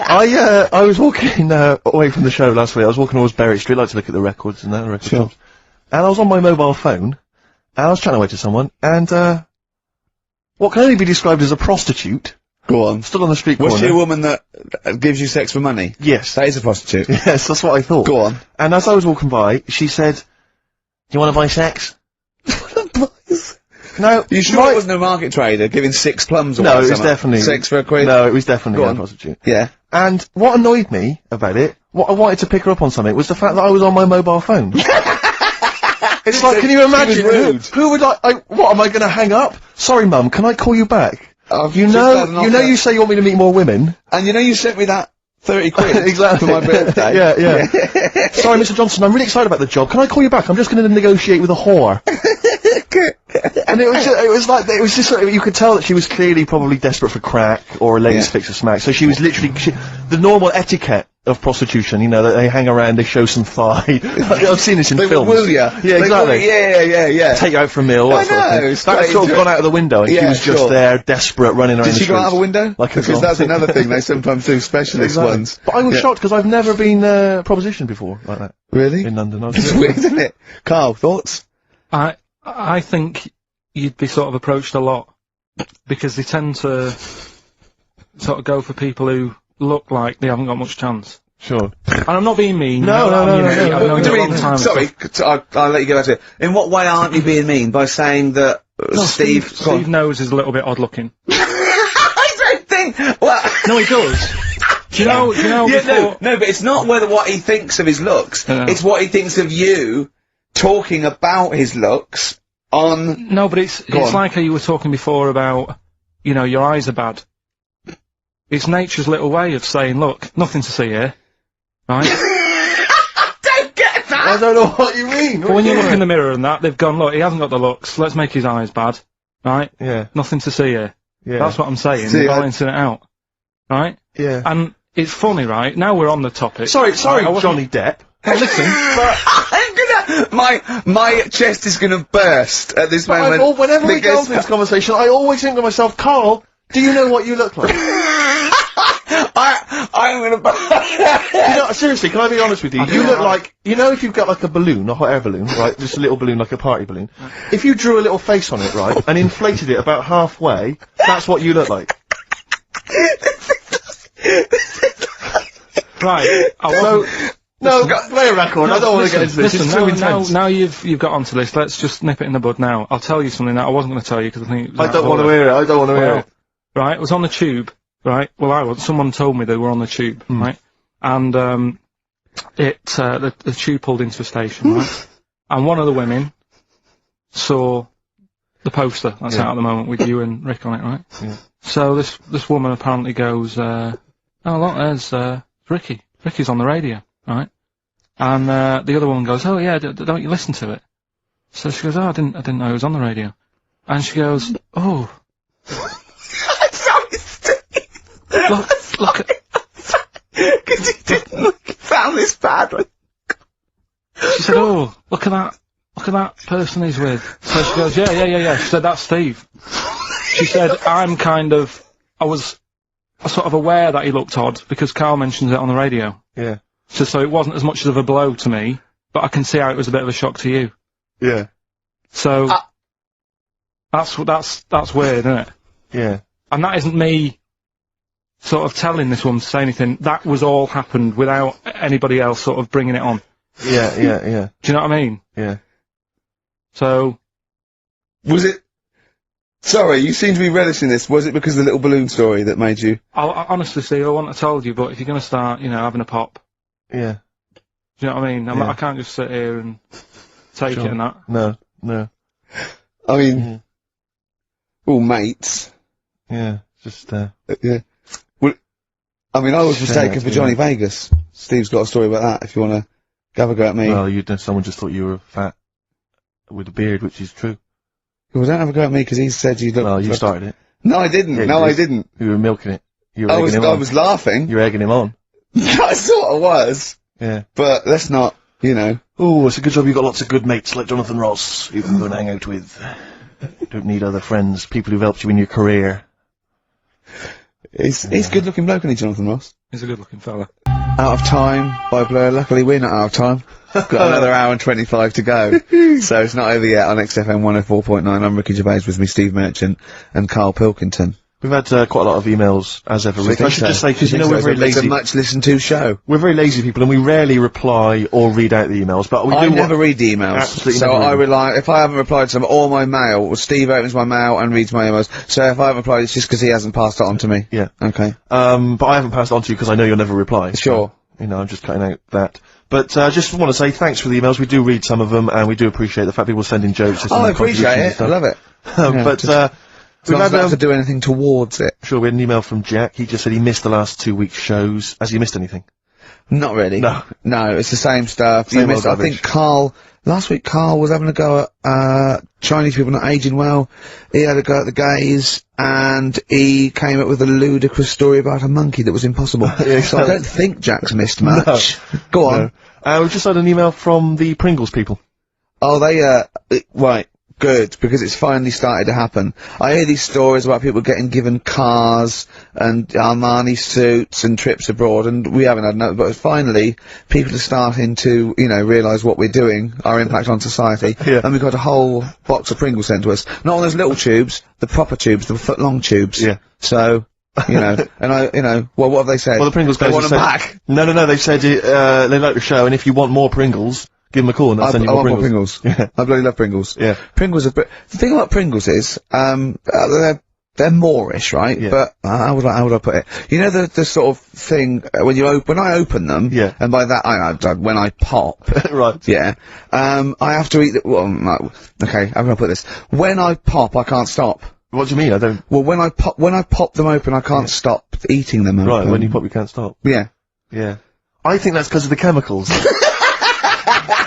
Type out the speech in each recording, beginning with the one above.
I was walking away from the show last week. I was walking towards Berwick Street, like to look at the records and that, the record shops. And I was on my mobile phone, and I was chatting away to someone, and what can only be described as a prostitute. Go on. Stood on the street corner. Was she a woman that gives you sex for money? Yes. That is a prostitute. Yes, that's what I thought. Go on. And as I was walking by, she said, "Do you want to buy sex?" No. You sure it wasn't a market trader giving 6 plums or No, it was definitely... 6 for a quid? No, it was definitely a prostitute. Yeah. And what annoyed me about it, what I wanted to pick her up on something, was the fact that I was on my mobile phone. It's like, can you imagine, who would what, am I gonna hang up? Sorry mum, can I call you back? You know you say you want me to meet more women. And you know you sent me that 30 quid exactly. for my birthday. yeah. Sorry Mr. Johnson, I'm really excited about the job. Can I call you back? I'm just gonna negotiate with a whore. And it was just you could tell that she was clearly probably desperate for crack or a latest fix of smack. So she was literally, the normal etiquette of prostitution, you know, that they hang around, they show some thigh. I've seen this in films. Will ya? Yeah, exactly. Yeah. Take you out for a meal, that sort of thing. That's sort of gone out of the window, and she was just there, desperate, running around the streets. Did she go out of a window? Because that's another thing, they sometimes do specialist ones. But I was shocked, because I've never been, propositioned before, like that. Really? In London. It's weird, isn't it? Carl, thoughts? I think you'd be sort of approached a lot, because they tend to sort of go for people who look like they haven't got much chance. Sure. And I'm not being mean. No. Sorry, I'll let you get back to it. In what way aren't you being mean? By saying that Steve knows is a little bit odd looking. I don't think. Well, no, he does. Do you know? Yeah, no, but it's not what he thinks of his looks. It's what he thinks of you talking about his looks on. No, but it's like how you were talking before about, you know, your eyes are bad. It's nature's little way of saying, look, nothing to see here, right? I don't get that! I don't know what you mean. But when you look in the mirror and that, they've gone, look, he hasn't got the looks, let's make his eyes bad, right? Yeah. Nothing to see here. Yeah. That's what I'm saying, they're balancing it out, right? Yeah. And it's funny, right? Now we're on the topic. Sorry, Johnny Depp. Hey, listen, but my chest is gonna burst at this moment. Whenever we go into this conversation, I always think to myself, Carl, do you know what you look like? I'm gonna. You know, seriously, can I be honest with you? You look like, you know, if you've got like a balloon, a hot air balloon, right? Just a little balloon, like a party balloon. If you drew a little face on it, right, and inflated it about halfway, that's what you look like. Right. No, play a record. I don't want to get into this. Listen, it's too intense. now you've got onto this. Let's just nip it in the bud now. I'll tell you something that I wasn't going to tell you because I think I don't want to hear it. I don't want to hear it. Right, it was on the tube. Right. Well, someone told me they were on the tube. Right. And the tube pulled into a station. Right. And one of the women saw the poster that's out at the moment with you and Rick on it. Right. Yeah. So this woman apparently goes, "Oh look, there's Ricky. Ricky's on the radio." Right. And the other woman goes, "Oh yeah, don't you listen to it?" So she goes, "Oh, I didn't know it was on the radio." And she goes, "Oh." Sorry, Steve. Look at. Because he didn't sound this bad. She said, "Oh, look at that person he's with." So she goes, "Yeah." She said, "That's Steve." She said, I was sort of aware that he looked odd because Carl mentions it on the radio. Yeah. So it wasn't as much of a blow to me, but I can see how it was a bit of a shock to you. Yeah. So that's weird, isn't it? Yeah. And that isn't me sort of telling this woman to say anything. That was all happened without anybody else sort of bringing it on. Yeah. Do you know what I mean? Yeah. So was it? Sorry, you seem to be relishing this. Was it because of the little balloon story that made you? I honestly, Steve, I wouldn't have told you, but if you're going to start, you know, having a pop. Yeah. Do you know what I mean? I can't just sit here and take it and that. No. I mean, all mates. Yeah, just, yeah. Well, I mean, I was mistaken for Johnny Vegas. Steve's got a story about that, if you want to have a go at me. Well, someone just thought you were fat with a beard, which is true. Well, don't have a go at me, because he said you looked... Well, you started it. No, I didn't. Yeah, I didn't. You were milking it. You were egging him on. I was laughing. You were egging him on. I sort of was. Yeah. But let's not, you know... Oh, it's a good job you got lots of good mates like Jonathan Ross you can go and hang out with. You don't need other friends, people who've helped you in your career. He's good looking bloke, isn't he, Jonathan Ross? He's a good-looking fella. Out of Time by Blur. Luckily, we're not out of time. Got another hour and 25 to go. So it's not over yet on XFM 104.9. I'm Ricky Gervais, with me, Steve Merchant and Karl Pilkington. We've had quite a lot of emails, as ever, Rick. I should just say, because, you know, we're very lazy. It's a much listened to show. We're very lazy people, and we rarely reply or read out the emails, but we do. I never read the emails. Absolutely. So I rely, if I haven't replied to them, or my mail, or Steve opens my mail and reads my emails. So if I haven't replied, it's just because he hasn't passed it on to me. Yeah. Okay. But I haven't passed it on to you because I know you'll never reply. Sure. So, you know, I'm just cutting out that. But just want to say thanks for the emails. We do read some of them, and we do appreciate the fact people send in jokes. Oh, I appreciate it. I love it. But we've not have to do anything towards it. Sure, we had an email from Jack. He just said he missed the last 2 weeks' shows. Has he missed anything? Not really. No. No, it's the same stuff. Same You missed, I think last week Carl was having a go at, Chinese people not aging well. He had a go at the gays, and he came up with a ludicrous story about a monkey that was impossible. Yeah, so I don't think Jack's missed much. No. Go on. No. We've just had an email from the Pringles people. Oh, right. Good, because it's finally started to happen. I hear these stories about people getting given cars and Armani suits and trips abroad, and we haven't had no, but finally, people are starting to, you know, realise what we're doing, our impact on society, and we've got a whole box of Pringles sent to us. Not on those little tubes, the proper tubes, the foot-long tubes. Yeah. So, you know, and well, what have they said? Well, the Pringles guys they want them back. No, they've said, they like the show, and if you want more Pringles, give them a call and they'll send you more Pringles. More Pringles. Yeah. I bloody love Pringles. Yeah. Pringles are, the thing about Pringles is, they're Moorish, right? Yeah. But, how would I put it? You know the sort of thing, when I open them, yeah. And by that, when I pop. Right. Yeah. I have to eat okay, how can I put this? When I pop, I can't stop. What do you mean? I don't... Well, when I pop them open, I can't stop eating them open. Right, when you pop, you can't stop. Yeah. Yeah. I think that's because of the chemicals.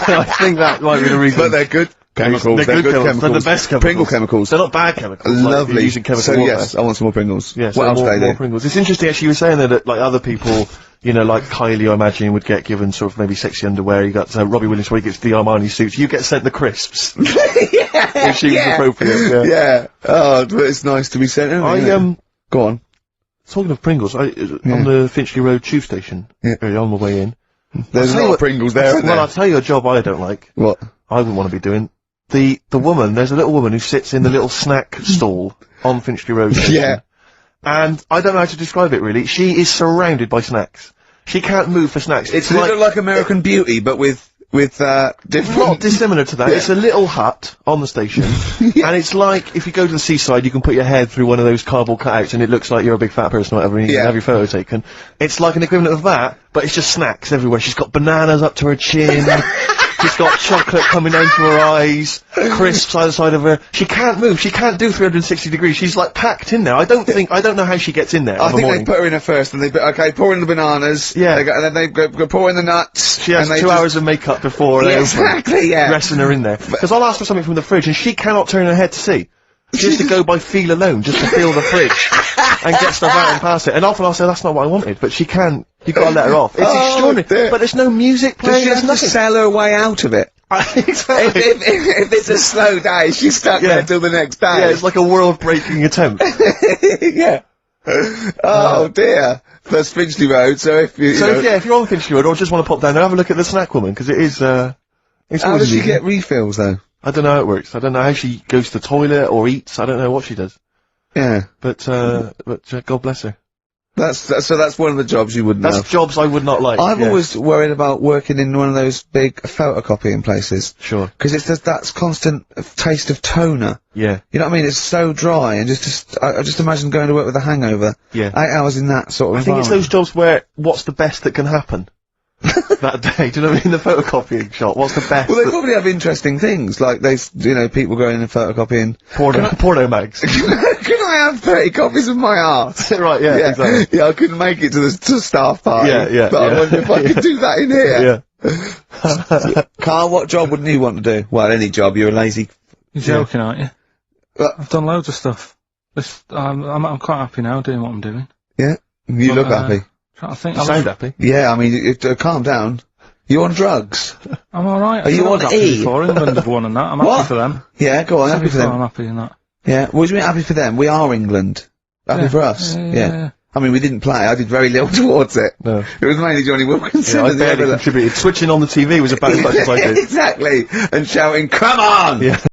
I think that might be the reason. But they're good chemicals. They're good chemicals. They're the best chemicals. Pringle chemicals. They're not bad chemicals. Lovely. Like using chemical so warfare. yes, I want some more Pringles. Yes, what else more Pringles. It's interesting actually you were saying that like other people, you know, like Kylie I imagine would get given sort of maybe sexy underwear. You got Robbie Williams where he gets the Armani suits. You get sent the crisps. Yeah. If she was appropriate. Yeah. Oh, but it's nice to be sent. Go on. Talking of Pringles, on the Finchley Road tube station, on my way in. There's a lot of Pringles there, isn't there? Well, I'll tell you a job I don't like. What? I wouldn't want to be doing. The woman, there's a little woman who sits in the little snack stall on Finchley Road station. Yeah. And I don't know how to describe it really. She is surrounded by snacks. She can't move for snacks. It's like American Beauty, but with different... Not dissimilar to that. Yeah. It's a little hut on the station, and it's like, if you go to the seaside, you can put your head through one of those cardboard cutouts, and it looks like you're a big fat person or whatever, and you can have your photo taken. It's like an equivalent of that, but it's just snacks everywhere. She's got bananas up to her chin, she's got chocolate coming down to her eyes, crisps either side of her. She can't move, she can't do 360 degrees, she's like packed in there. I don't know how she gets in there. I think they put her in there first, and pour in the bananas, and then they go pour in the nuts. She has 2 hours of makeup before they exactly, resting her in there. Because I'll ask for something from the fridge, and she cannot turn her head to see. She has to go by feel alone, just to feel the fridge, and get stuff out and pass it. And often I'll say, that's not what I wanted, but she can. You've got to let her off. It's extraordinary. Dear. But there's no music playing. Does she have to sell her way out of it? Exactly. If it's a slow day, she's stuck there till the next day. Yeah, it's like a world-breaking attempt. Yeah. Oh dear. That's Finchley Road, so if you if you're on Finchley Road or just want to pop down there, have a look at the snack woman, because it is, it's how does she get refills though? I don't know how it works. I don't know how she goes to the toilet or eats. I don't know what she does. Yeah. But God bless her. So that's one of the jobs you wouldn't have. That's jobs I would not like. I've always worried about working in one of those big photocopying places. Sure. Because it's just that constant taste of toner. Yeah. You know what I mean? It's so dry, and I just imagine going to work with a hangover. Yeah. 8 hours in that sort of I think it's those jobs where, what's the best that can happen? That day, do you know what I mean? The photocopying shop, what's the best? Well, they probably have interesting things, like people going in and photocopying. Porno mags. Can I have 30 copies of my art? Right, yeah, exactly. Yeah, I couldn't make it to the staff party. Yeah. But I wonder if I could do that in here. Yeah. Carl, what job wouldn't you want to do? Well, any job, you're a lazy... You're joking, aren't you? I've done loads of stuff. I'm quite happy now doing what I'm doing. Yeah? You look happy. I think you sound happy. Yeah, I mean, calm down. You on drugs? I'm alright. Are you on E? For England have won and that. I'm happy for them. Yeah, go on, happy for them. I'm happy in that. Yeah, what do you mean happy for them? We are England. Happy for us. Yeah. I mean, we didn't play. I did very little towards it. No. It was mainly Johnny Wilkinson. Yeah, I and the barely other- contributed. Switching on the TV was about as much as I did. Exactly. And shouting, "Come on!" Yeah.